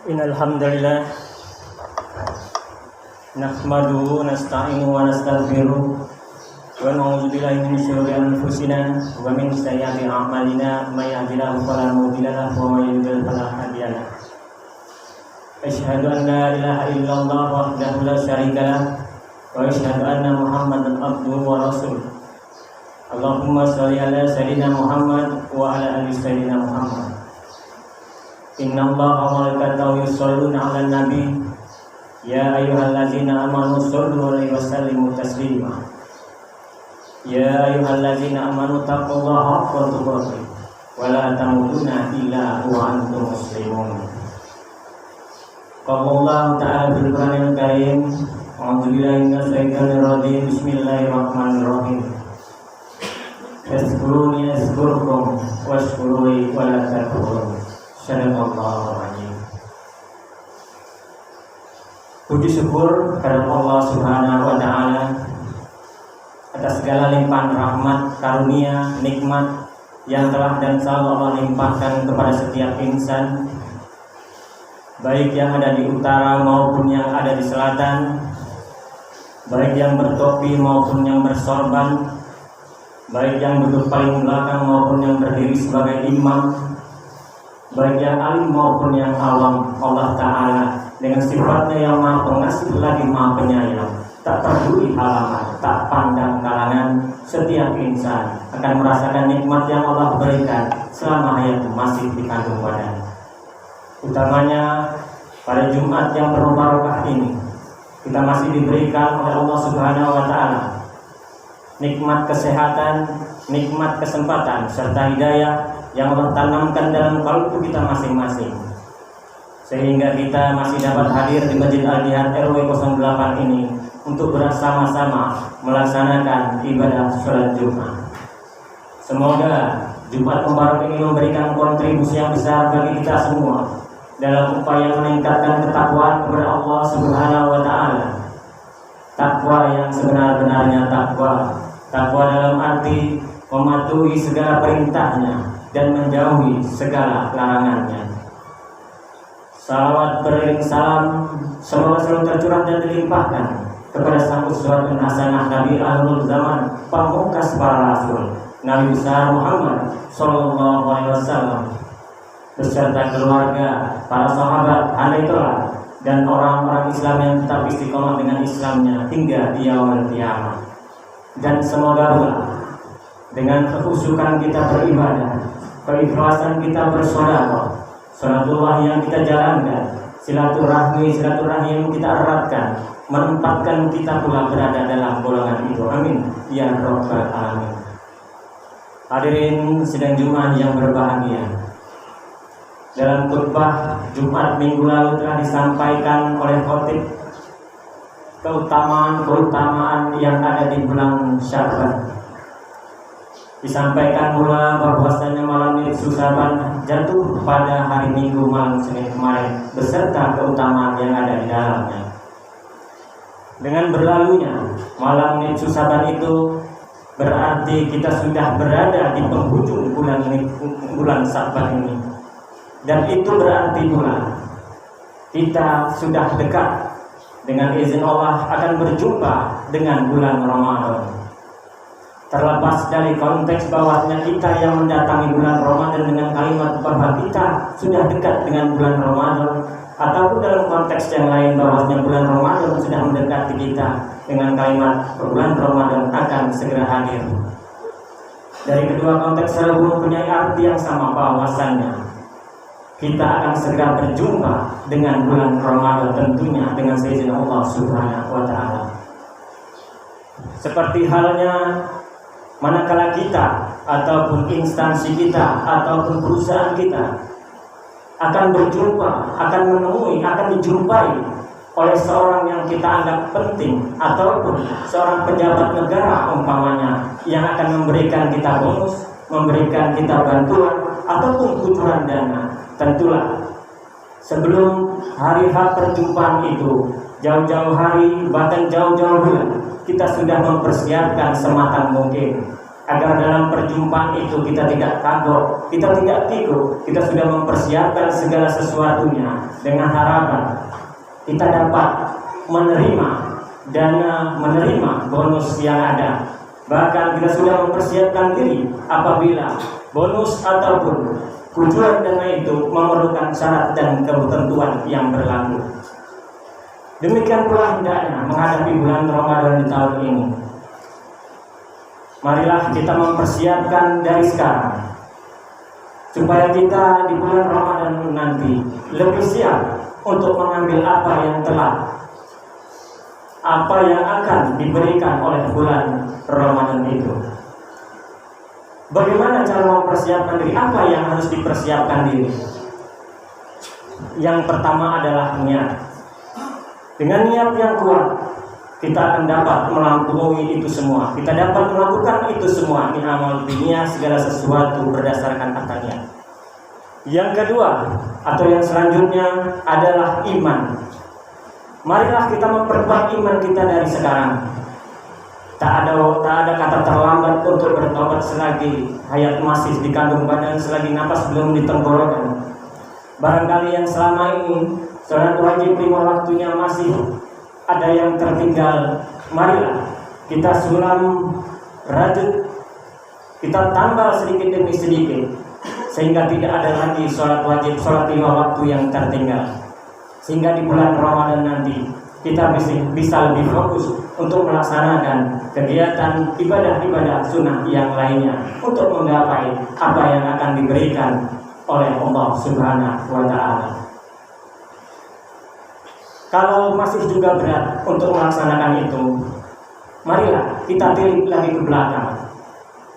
Innal hamdalillah nahmaduhu nasta'inuhu wa nastaghfiruh wa na'udzu billahi min shururi anfusina wa min sayyiati a'malina may yahdihillahu fala mudilla lahu wa may yudlil fala hadiya lahu. Asyhadu an la ilaha illallah wahdahu la syarika lahu wa asyhadu anna Muhammadan abduhu wa rasuluh. Allahumma shalli ala sayyidina Muhammad wa ala ali sayyidina Muhammad. Inna Allaha wa malaikatahu yusholluna 'alan nabi ya ayyuhallazina amanu shollu 'alaihi wa sallimu taslima. Ya ayyuhallazina amanu taqullaha haqqa tuqatih wa la tamutunna illa wa antum muslimun. Qala Allah ta'ala fil Qur'anil Karim, a'udzu billahi minasy syaithanir rajim. Bismillahirrahmanirrahim. Yazkuruni yazkurkum washkuruni wa la takfurun. Sadaqallahul-azim. Puji syukur kepada Allah Subhanahu wa taala atas segala limpahan rahmat, karunia, nikmat yang telah dan selalu Allah limpahkan kepada setiap insan, baik yang ada di utara maupun yang ada di selatan, baik yang bertopi maupun yang bersorban, baik yang duduk paling belakang maupun yang berdiri sebagai imam, baik yang alim maupun yang awam. Allah Ta'ala dengan sifatnya yang maha pengasih lagi maha penyayang, tak peduli halaman, tak pandang kalangan, setiap insan akan merasakan nikmat yang Allah berikan selama hayat masih di kandung badan. Utamanya pada Jumat yang penuh barokah ini, kita masih diberikan oleh Allah Subhanahu wa Ta'ala nikmat kesehatan, nikmat kesempatan serta hidayah yang Allah tanamkan dalam kalbu kita masing-masing, sehingga kita masih dapat hadir di Masjid Al-Jihad RW 08 ini untuk bersama-sama melaksanakan ibadah sholat Jumat. Semoga Jumat Mubarak ini memberikan kontribusi yang besar bagi kita semua dalam upaya meningkatkan ketakwaan kepada Allah Subhanahu wa Ta'ala. Takwa yang sebenar-benarnya takwa. Takwa dalam arti mematuhi segala perintahnya dan menjauhi segala larangannya. Salawat beriring salam semoga selalu tercurah dan dilimpahkan kepada sang uswatun hasanah Nabi akhirul zaman, pamungkas para rasul, Nabi besar Muhammad sallallahu alaihi wasallam beserta keluarga, para sahabat, alaihillah, dan orang-orang Islam yang tetap istiqomah dengan Islamnya hingga yaumul qiyamah. Dan semoga pula dengan kekhusyukan kita beribadah, keikhlasan kita bersedekah, salatullah yang kita jalankan, silaturahmi yang kita eratkan, menempatkan kita pula berada dalam golongan itu. Amin ya rabbal alamin. Hadirin sidang Jumat yang berbahagia, dalam khutbah Jumat minggu lalu telah disampaikan oleh khotib keutamaan yang ada di bulan Sya'ban. Disampaikan pula bahwasanya malam Nisfu Sya'ban jatuh pada hari Minggu malam Senin kemarin beserta keutamaan yang ada di dalamnya. Dengan berlalunya malam Nisfu Sya'ban itu berarti kita sudah berada di penghujung bulan Sya'ban ini. Dan itu berarti pula kita sudah dekat dengan izin Allah akan berjumpa dengan bulan Ramadan. Terlepas dari konteks bahwasanya kita yang mendatangi bulan Ramadan dengan kalimat bahwa kita sudah dekat dengan bulan Ramadan, ataupun dalam konteks yang lain bahwasanya bulan Ramadan sudah mendekati kita dengan kalimat bulan Ramadan akan segera hadir. Dari kedua konteks selalu mempunyai arti yang sama, bahwasanya kita akan segera berjumpa dengan bulan Ramadan, tentunya dengan seizin Allah Subhanahu wa Ta'ala. Seperti halnya manakala kita ataupun instansi kita ataupun perusahaan kita akan berjumpa, akan menemui, akan dijumpai oleh seorang yang kita anggap penting ataupun seorang pejabat negara umpamanya yang akan memberikan kita bonus, memberikan kita bantuan ataupun kucuran dana. Tentulah sebelum hari H perjumpaan itu, jauh-jauh hari bahkan jauh-jauh bulan, kita sudah mempersiapkan sematang mungkin agar dalam perjumpaan itu kita tidak kagok, kita tidak kikuk, kita sudah mempersiapkan segala sesuatunya dengan harapan kita dapat menerima dana, menerima bonus yang ada. Bahkan kita sudah mempersiapkan diri apabila bonus ataupun kucuran dana itu memerlukan syarat dan ketentuan yang berlaku. Demikian pula hendaknya menghadapi bulan Ramadan di tahun ini. Marilah kita mempersiapkan dari sekarang supaya kita di bulan Ramadan nanti lebih siap untuk mengambil apa yang akan diberikan oleh bulan Ramadan itu. Bagaimana cara mempersiapkan diri? Apa yang harus dipersiapkan diri? Yang pertama adalah niat. Dengan niat yang kuat, kita akan dapat melampaui itu semua. Kita dapat melakukan itu semua. Ini amal dunia, segala sesuatu berdasarkan kata niat. Yang kedua atau yang selanjutnya adalah iman. Marilah kita memperkuat iman kita dari sekarang. Tak ada kata terlambat untuk bertobat selagi hayat masih di kandung badan, selagi napas belum di tenggorokan. Barangkali yang selama ini salat wajib 5 waktunya masih ada yang tertinggal, marilah kita sulam rajut, kita tambah sedikit demi sedikit sehingga tidak ada lagi sholat wajib, sholat 5 waktu yang tertinggal, sehingga di bulan Ramadan nanti kita bisa lebih fokus untuk melaksanakan kegiatan ibadah-ibadah sunnah yang lainnya untuk menggapai apa yang akan diberikan oleh Allah Subhanahu wa Ta'ala. Kalau masih juga berat untuk melaksanakan itu, marilah kita tilik lagi ke belakang.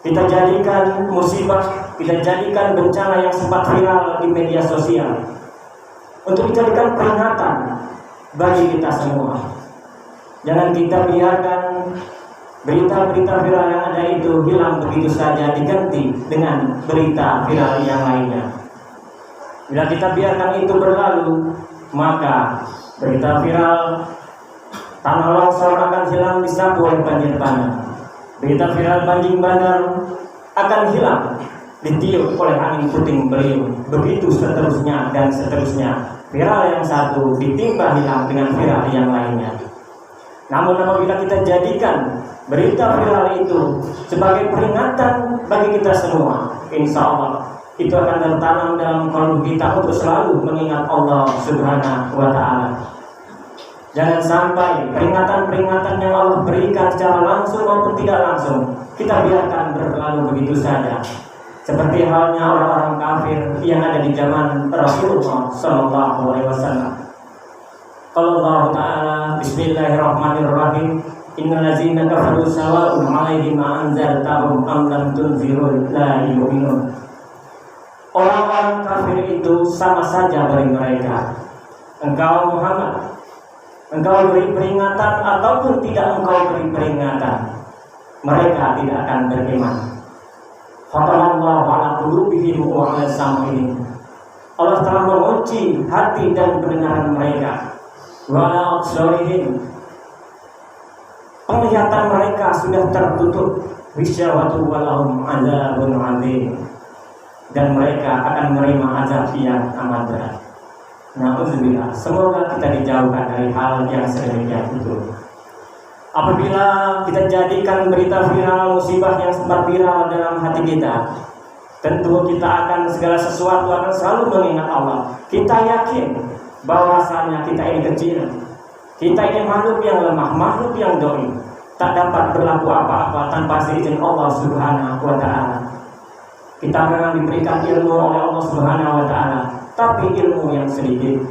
Kita jadikan musibah, kita jadikan bencana yang sempat viral di media sosial untuk dijadikan peringatan bagi kita semua. Jangan kita biarkan berita-berita viral yang ada itu hilang begitu saja, diganti dengan berita viral yang lainnya. Bila kita biarkan itu berlalu, maka berita viral tanah longsor akan hilang disapu oleh banjir bandang. Berita viral banjir bandar akan hilang ditiup oleh angin puting beliung. Begitu seterusnya dan seterusnya. Viral yang satu ditimpa hilang dengan viral yang lainnya. Namun apabila kita jadikan berita viral itu sebagai peringatan bagi kita semua, insya Allah itu akan tertanam dalam kalbu kita untuk selalu mengingat Allah Subhanahu wa Ta'ala. Jangan sampai peringatan-peringatan yang Allah berikan secara langsung maupun tidak langsung kita biarkan berlalu begitu saja. Seperti halnya orang-orang kafir yang ada di zaman Rasulullah Sallallahu Alaihi Wasallam. Kalau Allah Ta'ala Bismillahirrahmanirrahim, innal ladzina kafaru sawa'un 'alaihim anzartahum am lam tunzirhum la yu'minun. Orang-orang kafir itu sama saja bagi mereka. Engkau Muhammad, engkau beri peringatan ataupun tidak engkau beri peringatan, mereka tidak akan beriman. Khatamullahu ala qulubihim wa ala sam'ihim. Allah telah mengunci hati dan pendengaran mereka. Wa ala absarihim. Penglihatan mereka sudah tertutup. Bisyawatu walahum adzabun adzim. Dan mereka akan menerima azab yang amat berat. Na'udzubillah. Semoga kita dijauhkan dari hal yang sedemikian itu. Apabila kita jadikan berita viral, musibah yang sempat viral dalam hati kita, tentu kita akan segala sesuatu akan selalu mengingat Allah. Kita yakin bahwasanya kita ini kecil, kita ini makhluk yang lemah, makhluk yang doi, tak dapat berlaku apa-apa tanpa seizin Allah Subhanahu wa Ta'ala. Kita memang diberikan ilmu oleh Allah Subhanahu wa Ta'ala, tapi ilmu yang sedikit,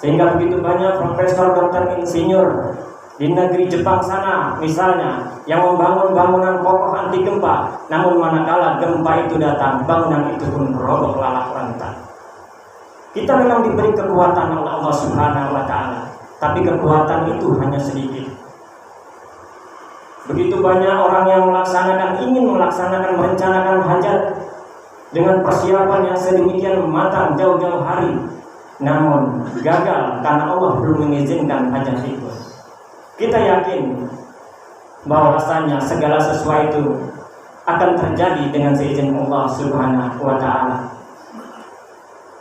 sehingga begitu banyak profesor, dokter, insinyur di negeri Jepang sana misalnya yang membangun bangunan kokoh anti gempa, namun manakala gempa itu datang, bangunan itu pun roboh lalak lantak. Kita memang diberi kekuatan oleh Allah Subhanahu wa Ta'ala, tapi kekuatan itu hanya sedikit. Begitu banyak orang yang ingin melaksanakan, merencanakan hajat dengan persiapan yang sedemikian matang jauh-jauh hari, namun gagal karena Allah belum mengizinkan hajat itu. Kita yakin bahwasanya segala sesuatu akan terjadi dengan seizin Allah Subhanahu wa Ta'ala.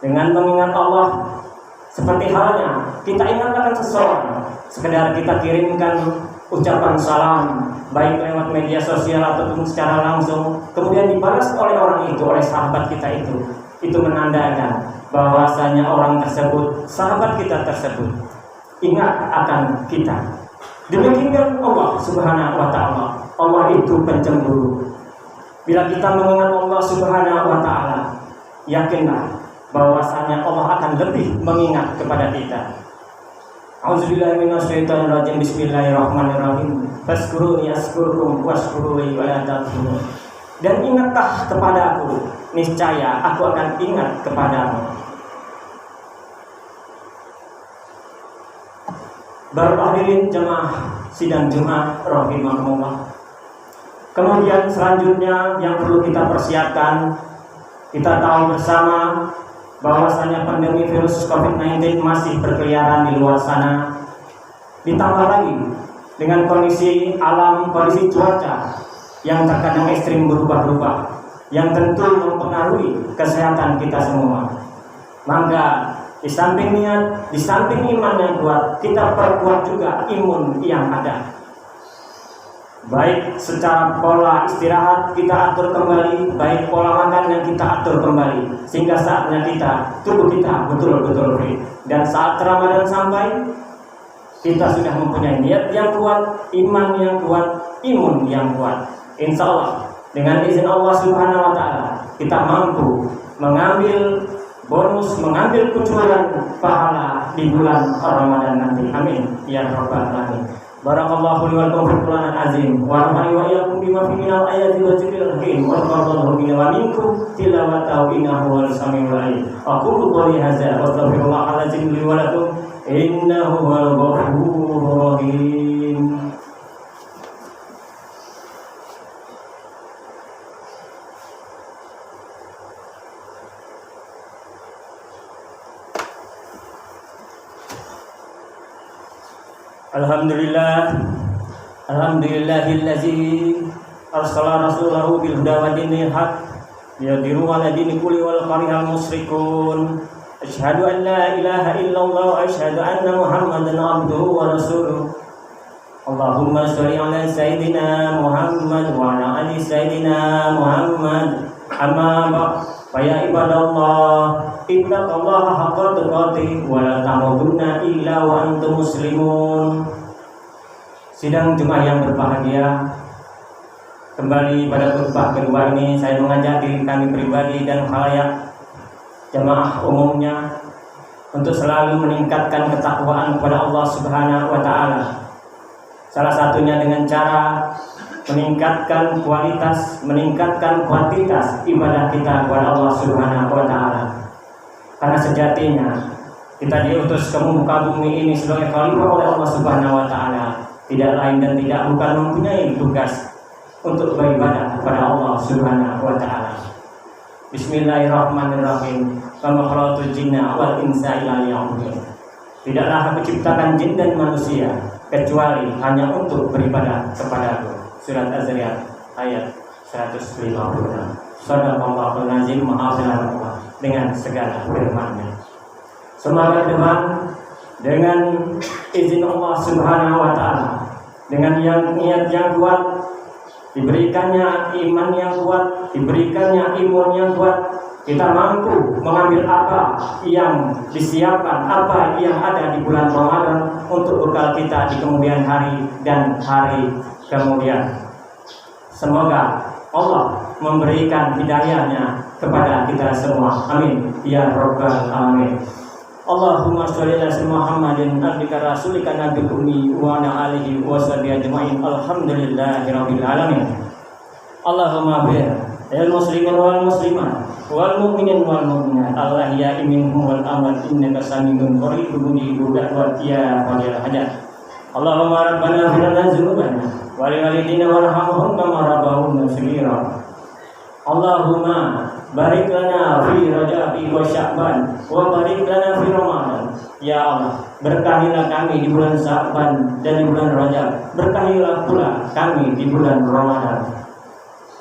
Dengan mengingat Allah, seperti halnya kita ingatkan seseorang, sekedar kita kirimkan ucapan salam, baik lewat media sosial ataupun secara langsung, kemudian dibalas oleh orang itu, oleh sahabat kita itu menandakan bahwasanya orang tersebut, sahabat kita tersebut, ingat akan kita. Demikian Allah Subhanahu wa Ta'ala. Allah itu pencemburu. Bila kita mengingat Allah Subhanahu wa Ta'ala, yakinlah bahwasanya Allah akan lebih mengingat kepada kita. A'udzubillahi minasyaitonirrajim. Bismillahirrahmanirrahim. Fazkuruni azkurkum washkuruli wa la takfurun. Dan ingatlah kepadaku, niscaya aku akan ingat kepadamu. Baru hadirin jemaah sidang Jumat rahimakumullah. Kemudian selanjutnya yang perlu kita persiapkan, kita tahu bersama bahwasanya pandemi virus COVID-19 masih berkeliaran di luar sana. Ditambah lagi dengan kondisi alam, kondisi cuaca yang terkadang ekstrim berubah-ubah, yang tentu mempengaruhi kesehatan kita semua. Maka di samping niat, di samping iman yang kuat, kita perkuat juga imun yang ada. Baik secara pola istirahat kita atur kembali, baik pola makan yang kita atur kembali, sehingga saatnya tubuh kita betul-betul fit. Dan saat Ramadan sampai, kita sudah mempunyai niat yang kuat, iman yang kuat, imun yang kuat. Insya Allah dengan izin Allah Subhanahu wa Ta'ala, kita mampu mengambil bonus, mengambil kucuran pahala di bulan Ramadan nanti. Amin ya rabbal alamin. Barakallahu li wa lakum fil Qur'anil azim wa nafa'ani wa iyyakum bima fihi minal ayati wa dzikril hakim wa taqabbalallahu minna wa minkum tilawatahu innahu huwas samiul alim. Aqulu qouli hadza wa astaghfirullahal azim li wa lakum innahu huwal ghafurur rahim. Alhamdulillahillazi arsala rasulahu bil huda wa dinil haq liyudhhirahu 'ala dini kulli wal karihal musyrikun. Asyhadu an la ilaha illallah wa asyhadu anna Muhammadan abduhu wa rasuluh. Allahumma shalli 'ala sayyidina Muhammad wa 'ala ali sayyidina Muhammad. Amma ba'd, fa ya ibadallah, ittaqullaha haqqa tuqatih wa la tamutunna illa wa antum muslimun. Sidang Jumat yang berbahagia, kembali pada khutbah kedua ini saya mengajak diri kami pribadi dan khalayak jamaah umumnya untuk selalu meningkatkan ketakwaan kepada Allah Subhanahu wa Ta'ala. Salah satunya dengan cara meningkatkan kualitas, meningkatkan kuantitas ibadah kita kepada Allah Subhanahu wa Ta'ala. Karena sejatinya kita diutus ke muka bumi ini sebagai khalifah oleh Allah Subhanahu wa Ta'ala, tidak lain dan tidak bukan mempunyai tugas untuk beribadah kepada Allah Subhanahu wa Ta'ala. Bismillahirrahmanirrahim. Wa ma khalaqtul jinna wal insa illa liya'budun. Tidaklah aku ciptakan jin dan manusia kecuali hanya untuk beribadah kepadaku. Surat Az-Zariyat ayat 156. Shadaqallahul azim, maafkanlah Allah dengan segala firman-Nya. Semoga depan dengan izin Allah Subhanahu wa Ta'ala, dengan niat yang kuat, diberikannya iman yang kuat, diberikannya imun yang kuat, kita mampu mengambil apa yang disiapkan, apa yang ada di bulan Ramadan untuk bekal kita di kemudian hari dan hari kemudian. Semoga Allah memberikan hidayahnya kepada kita semua. Amin ya rabbal alamin. Allahumma sholli ala Muhammadin abdika rasulika nabiyil ummi wa ala alihi wa sahbihi ajmain. Alhamdulillahirabbil alamin. Allahumma bir al muslimin wal muslimat wal mu'minin wal mu'minat al-ahya'i minhum wal amwat innaka samiun qaribun mujibud da'wat ya qadil hajat. Allahumma rabbana ighfir lana dzunubana wa li walidina warhamhum kama rabbawna shaghira. Allahumma barik lana fi Rajabi wa Sya'ban wa barik lana fi Ramadan. Ya Allah, berkahilah kami di bulan Sya'ban dan di bulan Rajab. Berkahilah pula kami di bulan Ramadan.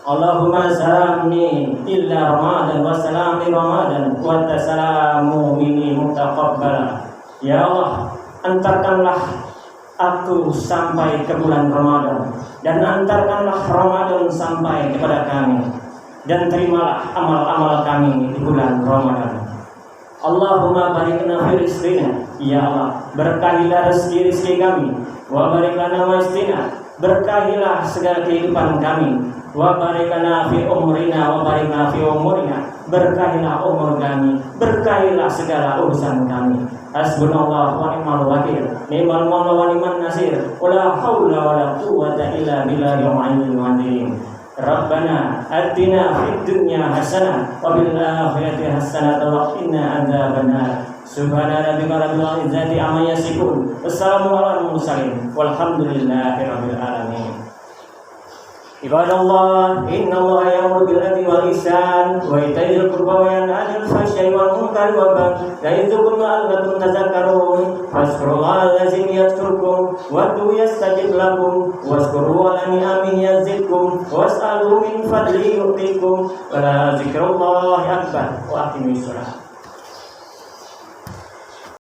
Allahumma salamni illa Ramadan wa salam li Ramadan wa tasalamu minni mutaqabbala. Ya Allah, antarkanlah aku sampai ke bulan Ramadan dan antarkanlah Ramadan sampai kepada kami dan terimalah amal-amal kami di bulan Ramadan. Allahumma barikna fi rizqina. Ya Allah, berkahilah rezeki kami. Wa barik lana wa istina. Berkahilah segala kehidupan kami. Wa barik lana fi umrina wa barik lana fi umurina. Berkahilah umur kami, berkahilah segala urusan kami. Hasbunallah wa ni'mal wakil, ni'mal maula wa ni'man nasir. Wala haula wala quwwata illa billahil aliyyil azim. Rabbana atina fid dunya hasanah wa fil akhirati hasanah wa qina adzabannar. Subhana rabbika rabbil izzati amma yasifun. Wassalamu alal mursalin walhamdulillahi rabbil alamin. Ibadallah, innallaha ya'muru bil 'adli wal ihsan wa ita'i dzil qurba wa yanha 'anil fahsya'i wal munkari wal baghi ya'idzukum la'allakum tadhakkarun. Fazkurullaha allazim yadhkurkum wad'uhu yastajib lakum wazkuruhu 'ala ni'amihi yazidkum was'aluhu min fadlihi yu'tikum wa la dzikrullahi akbar. Wa aqimis shalah.